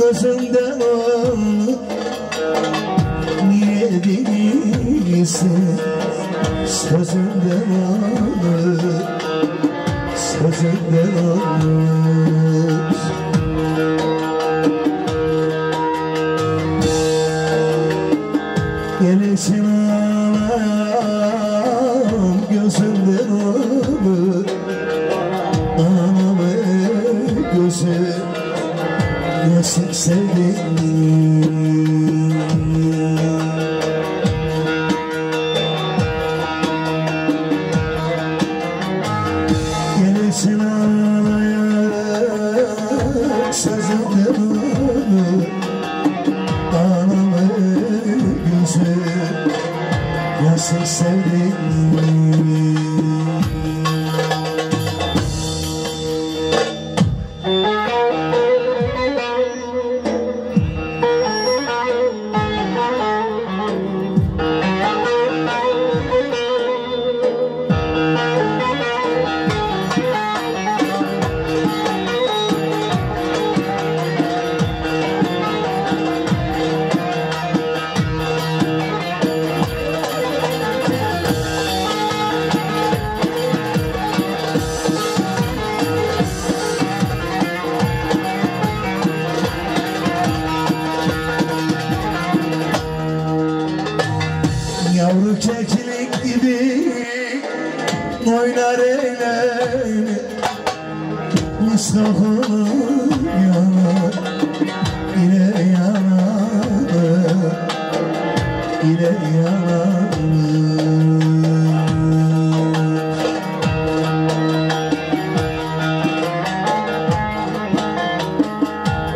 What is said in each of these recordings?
gözünden olur. Niye değilsin sözünden olur, sözünden olur. Gelişim ağlam gözünden olur. Ağlamı gözü yaşım sevdim. Gelişim ağlayan sözünden olur. Ağlamı gözü yaşım sevdim. Yavru keklik gibi oynar eyler, Mustafa'nın yanar, yine yanar, yine yanar.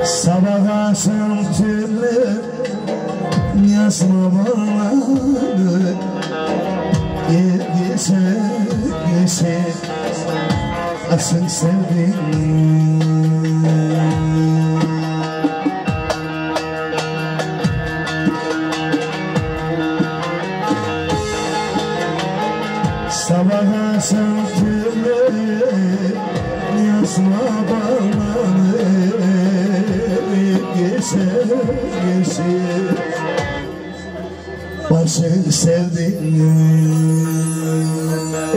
Sabah akşam türlü yazma bana, gece gece asıl sevdim. Sabah akşam türlü yazma bana, gece gece başını sevdim.